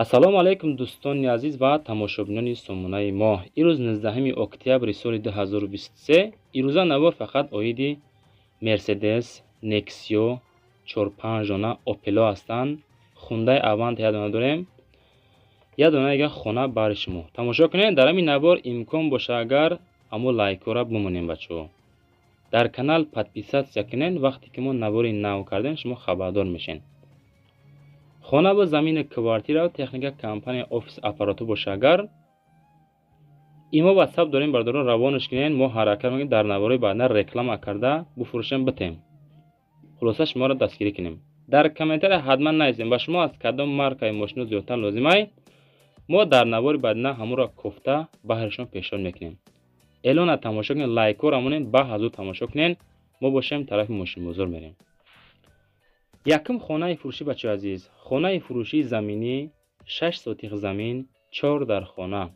ассалому алайкум дӯстони азиз ва тамошобинони сомонаи мо. ирӯз 19 октябри соли 2023. ирӯза навор фақат оиди мерседес, нексио, 4-5 дона опело ҳастанд. хундай авант як дона дорем, як дона дига хона бари шумо. тамошо кунед. дар ҳамин навор имкон боша агар амо лайкора бимонем бачаҳо. дар канал подписатсия кунед. вақте ки мо навори нав кардем шумо хабардор мешен. خانه با زمین کوارتیر و تکنیک کمپانی آفیس اپاراتو باشه. اگر ایما واتساپ داریم بردارون روانش کنین. ما حرکت میکنیم در نواری بعد رکلام کرده بفروشیم بتیم. خلاصه شما را دستگیری کنیم. در کامنتر حتما نایزیم و شما از کدام مارکای ماشین زیادتر لازمه ما در نواری بعد نه همون را کوفته بهرشون پیشان میکنیم. اعلان تماشا کنین، لایک و رامونین با حضور تماشا کنین. ما باشیم طرف ماشین بزرگ میریم. یکم خانه فروشی بچه عزیز. خانه فروشی زمینی 6 سوتیق زمین 4 در خانه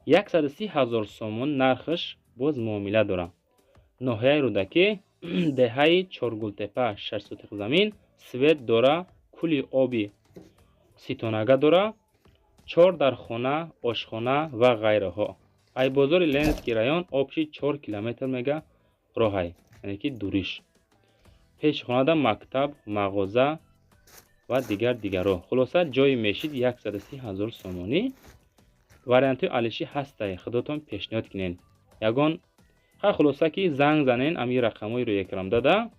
130,000 سومون نرخش باز معامله داره. ناحیه رودکی دهه چارگلتپه 6 سوتیق زمین سوید داره. کلی آبی سیتونگه داره. 4 در خانه، آشخانه و غیره ها. ای بازار لنسکی رایون آبشی 4 کیلومتر میگه راهی، یعنی که دوریش. پیش خانه مکتب، مغازه و دیگر. خلاصه جای میشید 130,000 سومونی. وارانتی علیشی هسته. خودتون پیشنهاد کنین. یگان خلاصه که زنگ زنین امی رقمای رو یکرام داده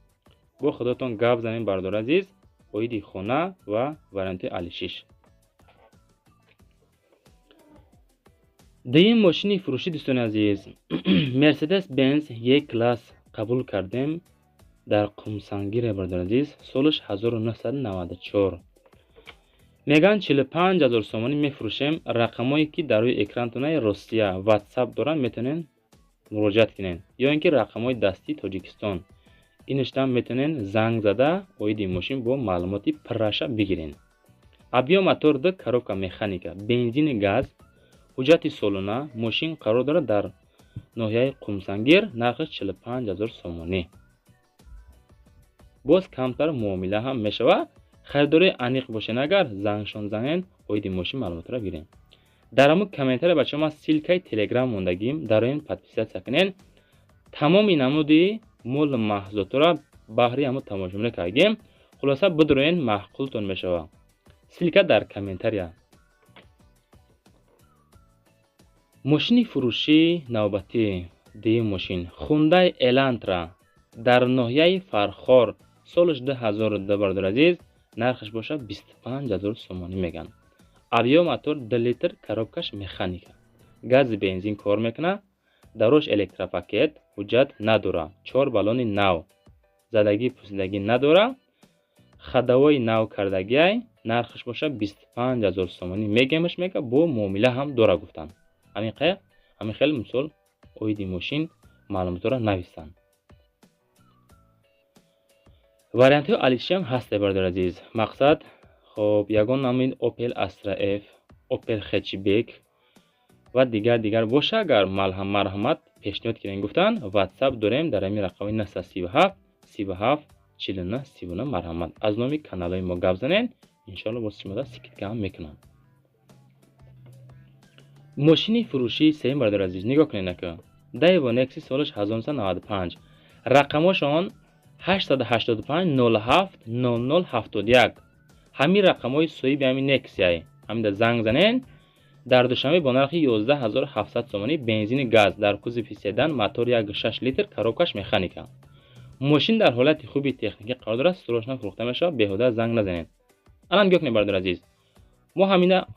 با خودتون گپ زنین بردار عزیز. اویدی خانه و وارانتی علیشیش. دیم ماشین فروشی دوستان عزیز. مرسدس بنز یک کلاس قبول کردیم. در قمسنگیر بردار عزیز. سالش 1994. میگن 45,000 سومانی میفروشیم. رقمایی که در روی اکرانتون روسیه واتساپ دارن میتونین مراجعه کنین، یا اینکه رقمای دستی تاجیکستان اینشتم میتونین زنگ زده اویدی ماشین با معلوماتی پرشه بگیرین. ابیا موتور ده коробка механика، бензин газ، ҳуҷҷати солона. ماشین قرار داره در ناحیه قمسنگیر. نرخش 45,000 سومانی. باز کمتر معامله هم میشوه. خریداری انیق باشین اگر زنگشان زنین اویدی ماشین معلومات را بگیرین. در همون کامنتر بچه ما سیلکای تلگرام موندگیم در این پادپیسات کنین. تمام نمودی مول محصولات را بهره همون تماشا کردیم. خلاصه بدروین محقولتون میشوه. سیلکا در کامنتر. ماشین فروشی نوبتی دی ماشین خوندای الانترا در ناحیه فرخار سالش 2002 بردار عزیز. نرخش باشه 25,000 سومانی میگن. ابیا موتور 2 لیتر коробкаш механика. گاز بنزین کار میکنه. دروش الکتروپاکت. حجت نداره. 4 بالون نو. زدگی پوسیدگی نداره. خدوای نو کردگی. نرخش باشه 25,000 سومانی میگمش میگه. با معامله هم داره گفتن. همین خیلی مثال اویدی ماشین معلومات را نویسن. وارانتی علیشی هم هسته بردار عزیز. مقصد خب یگان همین اوپل استرا اف، اوپل خچبک و دیگر باشه. اگر مرحمت پیشنهاد کنین گفتن واتساپ داریم در همین رقم 937 37 49 39 مرحمت. از نامی کانال ما گپ زنین ان شاء الله باز شما سکیت کم میکنم. ماشین فروشی سیم بردار عزیز. نگاه کنین که دایو نکسی سالش 1995. رقمشون 885 07 0071. همین رقمای سوی به همین نکسیه. همین در زنگ زنین. در دوشنبه با نرخ 11,700 سومانی بنزین گاز در کوزه سیدن موتور 1.6 لیتر коробкаш механика. ماشین در حالت خوبی تکنیکی قرار داره. سروشنا فروخته میشه. بهوده زنگ نزنین. الان گوش بردار عزیز. ما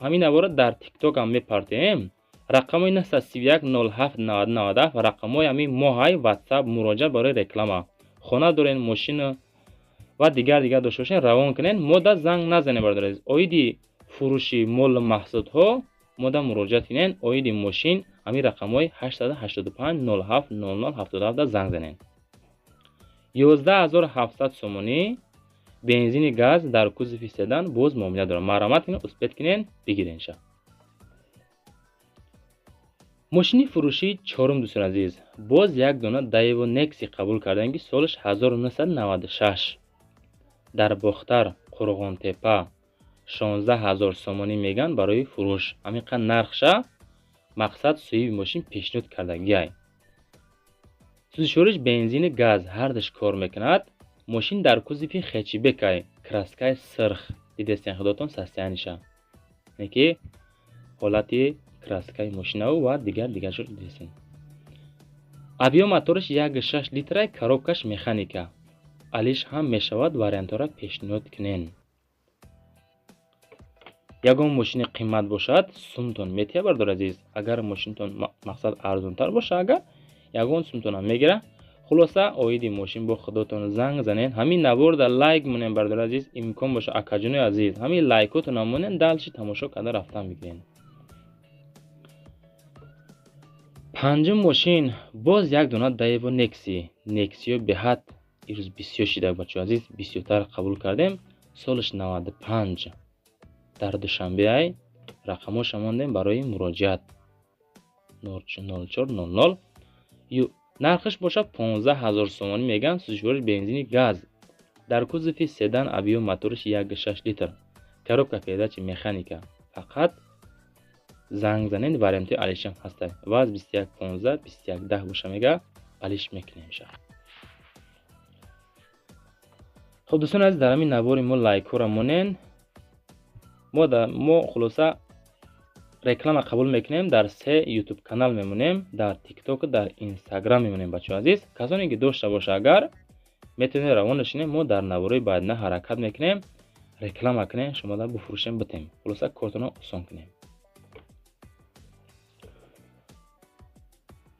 همین نوارا در تیک توک هم میپرتیم. رقمای 931 07 90 و رقمای همین ماهای واتساپ مراجعه برای رکلام. خانه دارین ماشین و دیگر داشته باشین روان کنین. ماده زنگ نزنین بردار عزیز. اویدی فروشی مول محصولات ها ماده مراجعه کنین. اویدی ماشین همین رقمای 885 07 0077 زنگ زنین. 11,700 سومانی بنزین گاز در کوزه سیدن باز معامله داره. مرحمت کنین اثبات کنین بگیرین شه. ماشین فروشی چهارم دوستان عزیز. باز یک دونه دایو نکسی قبول کردن که سالش 1996 در باختر قرغان تپه 16000 сомонӣ меган барои фурӯш. Ҳаминқадр нархша мақсад соҳиби мошин пешниҳод кардагиай. Сӯзишвориш бензини газ ҳардаш кор мекунад. Мошин дар кузови хечибекай краскаи сирх дидестен худотон состояниша. Неки ҳолати краскаи мошинаву ва дигар-дигаршо дидестен. Авио моториш 1.6 литрай, коробкаш механика. Алиш ҳам мешавад вариантора пешниҳод кунен. Ягон мошини қиммат бошад, сумтон метия бардор азиз. Агар мошинтон мақсад арзонтар боша, агар ягон сумтонам мегира. Хулоса оиди мошин бо худотон занг занен. Ҳамин наворда лайк монен бардор азиз. Имкон боша акаҷонои азиз. Ҳамин лайкотонам монен далши тамошо карда рафтан бигирен. панҷум мошин боз як дона Daewoo Nexi. Nexio беҳад ирӯз бисёр шида бачаҳо азиз, бисёртар қабул кардем. Солиш 95. Дар душанбеай рақамоша мондем барои муроҷиат 0400. Нархиш боша 15000 сомонӣ меган. Сӯзишвориш бензини газ. Дар кузови седан авио моториш 1.6 литр. Коробка передачи механика. Фақат занг занен варианти алишам ҳастай. Ваз 2115 2110 боша мега алиш мекунемша. Хуб дӯстон азиз, дар ҳамин навори мо лайкора монен. Мо хулоса реклама қабул мекунем. Дар 3 YouTube канал мемонем, дар TikTok, дар Instagram мемонем бачаҳо азиз. Касоне ки дошта боша агар метавонед равон нишинем. Мо дар навораи баъдина ҳаракат мекунем, реклама кунем, шумо да буфурӯшем битем. Хулоса кортона осон кунем.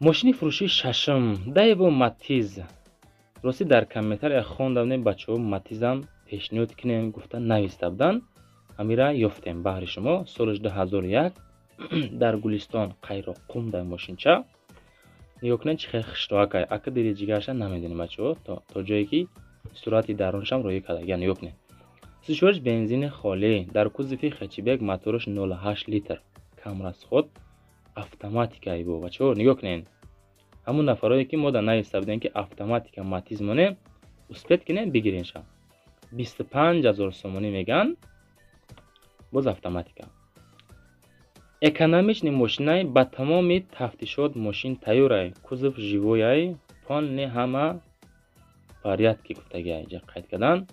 мошини фурӯшии шашум Daewoo Matiz. рости дар комментария хондам бачаҳо Matizам пешниҳод кунем гуфта нависта будан. Ҳамира ёфтем баҳри шумо. Солиш 2001 дар Гулистон қайро қум дар мошинча. Нигоҳ кунед чӣ хел хиштоакай. Ака дири ҷигарша намедонем бачаҳо, то ҷое ки сурати даруншам роҳӣ кардагия. Нигоҳ кунед. Сӯзишвориш бензини холӣ. Дар кузови хечибек моториш 0.8 литр. Камрасход автоматикаи бо бачаҳо. Нигоҳ кунед. Ҳамун нафарое ки мо дар нависта будем ки автоматика Matiz монем, успед кунед бигиренша. 25000 сомонӣ меган. Боз автоматика. Экономични мошинай ба тамоми тафтишот мошин тайёрай. Кузов живояй, полни ҳама порядки гуфтагиай. Ҷа қайд кардан.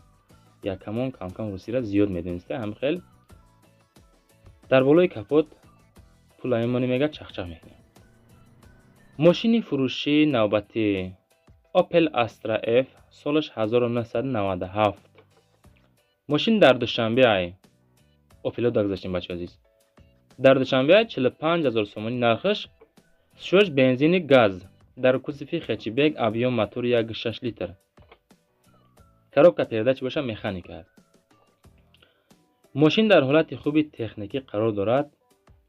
Якамон кам-кам русира зиёд медонисте. Ҳам хел дар болои капот пулаи монӣ мега чахчах мекунем. мошини фурӯшии навбатӣ Opel Astra F. Солиш 1997. мошин дар душанбеай Opel дагзаштем бачаҳо азиз. Дар душанбеай 45000 сомонӣ нархиш. Сӯзишвориш бензини газ. Дар кузови хечибек авио мотори 1.6 литр. Коробка передачи боша механика. мошин дар ҳолати хуби техникӣ қарор дорад.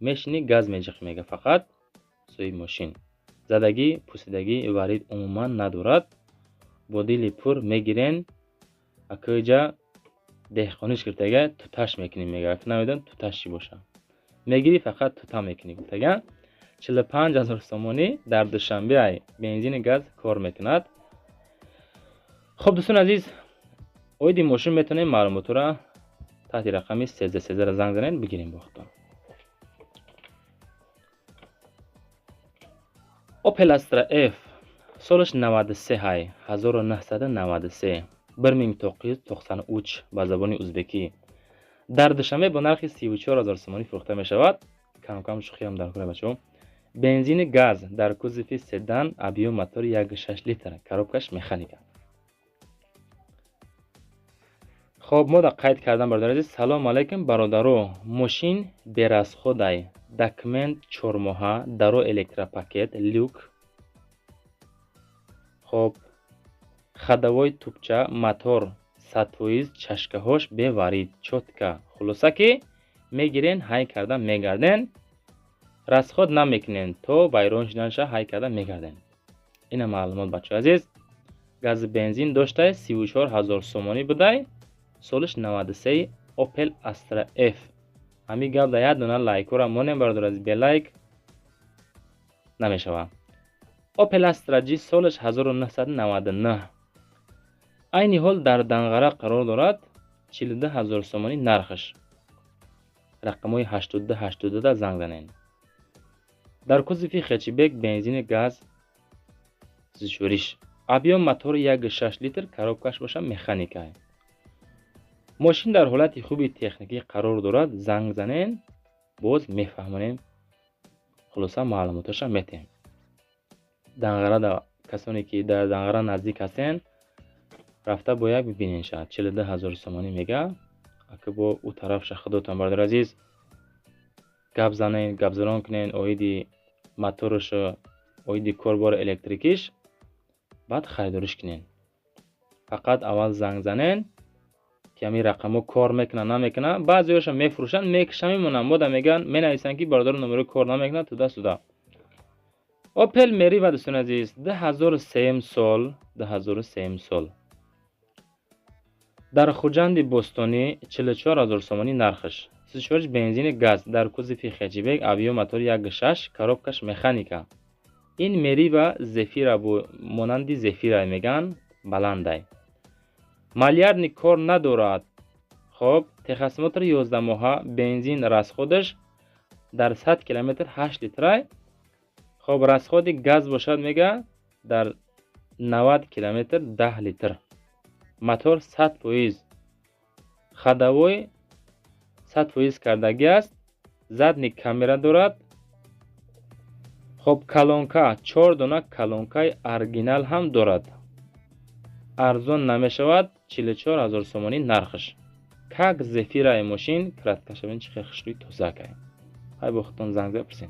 мешини газ меҷиқ мега фақат соҳиби мошин. задагӣ, пусидагӣ варид умуман надорад. Бо дили пур мегирен. Акоҷа деҳқониш гиртага туташ мекунем мега. Ак намедон туташ чӣ боша. Мегири фақат тута мекунӣ гуфтага. 45000 сомонӣ дар душанбеай бензини газ кор мекунад. хуб дӯстон азиз, оиди мошин метавонем маълумотро таҳти рақами 1313 занг занед бигирем бо худтон. Opel Astra F. Солиш 93 ҳай 1993. 1993 ба забони ӯзбекӣ. Дар душанбе бо нархи 34000 сомонӣ фурӯхта мешавад. Кам-кам шухиам дар кора бачаҳо. Бензини газ дар кузови седан авио мотори 1.6 литр. Коробкаш механика. хоб мо да қайд кардан бародар азиз. Салом алайкум бародаро. Мошин берасходай. Документ 4 моҳа, даро электропакет, люк. хоб хадавои тупча, мотор, сатвоиз, чашкаҳош беварид, чотка. Хулоса ки мегирен, ҳай карда мегарден. расход намекунен, то вайрон шуданша ҳай карда мегарден. Ина маълумот бачаҳо азиз. гази бензин доштай 34000 сомонӣ будай. солиш 93 Opel Astra F. ҳамин гап да як дона лайкора монем бардор аз белайк намешава. Opel Astra G солиш 1999. айни ҳол дар Данғара қарор дорад. 42000 сомонӣ нархиш. рақамҳои 82 занг занед. дар кузови хечибек бензини газ зишӯриш. Объем мотори 1.6 литр, коробкаш боша механика. мошин дар ҳолати хуби техникӣ қарор дорад. Занг занед, боз мефаҳмонем, хулоса маълумоташа метем. Данғара касоне ки дар Данғара наздик ҳастен, рафта бояд бибинен. шаҳад 42000 сомонӣ мега. ака бо ӯ тарафша худотон бардор азиз гап занен, гапзарон кунен оиди моторашо, оиди корбори электрикиш, баъд харидориш кунен. фақат аввал занг занен ки ҳамин рақамҳо кор мекунад намекунад. баъзеҳоша мефурӯшанд, мекишанд, мемонанд. мода мегӯянд менависанд ки бародари номеро кор намекунад, туда суда. Opel Meriva дӯстон азиз 2003 сол 2003 сол дар хуҷанди бостонӣ 44000 сомонӣ нархаш. 34 бензини газ дар кузови хечибек, объем мотори 1.6, коробкаш механика. ин Meriva Zefira бу монанди Zefira меган, баландай. Малярдни кор надорад. хоб техосмотр 11 моҳа, бензин расходаш дар 100 км 8 литрай. хоб расходи газ бошад мега дар 90 км 10 литр. мотор 100% хадавой 100% кардагӣ аст. задни камера дорад. хоб калонка 4 дона калонкаи оригинал ҳам дорад. арзон намешавад. 44000 сомонӣ нархаш. как Zefira мошин краткашавин чихел хушрӯи тозакай. ҳай бо худтон занг запрсед.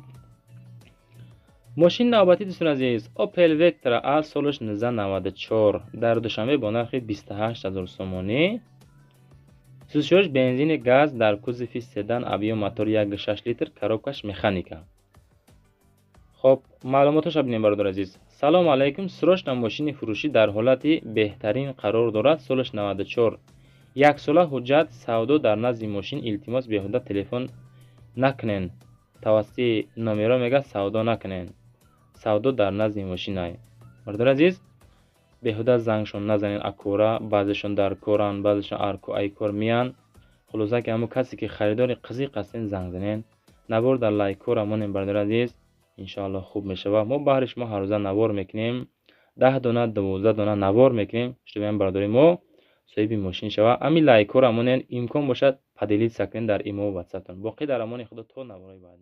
мошин навбатӣ дӯстон азиз Opel Vectra A солаш 1994 дар душанбе бо нархи 28000 сомонӣ. 36 бензини газ дар кузови седан, объем мотори 1.6 литр, коробкаш механика. хоб маълумоташа бинем бародар азиз. салому алайкум. срочно мошини фурӯшӣ дар ҳолати беҳтарин қарор дорад. солаш 94. яксола ҳуҷҷат савдо дар назди мошин. илтимос беҳуда телефон накунен. тавассути номеро мега савдо накунен. савдо дар назди мошинай. бародар азиз беҳуда зангшон назанед. акора баъзешон дар коран, баъзешон арку айкор миян. хулоса ки ҳамон касе ки харидори қызиқ ҳастен занг занед. навор дар лайкора монем бародар азиз. иншоалло хуб мешавад. мо баҳри шумо ҳар рӯза навор мекунем. 10 дона 12 дона навор мекунем. шумо бародари мо соҳиби мошин шава. ами лайкора монен имкон бошад падилитса кунед дар имо ва ватсаптон. боқӣ дар амони худо то навораи баъд.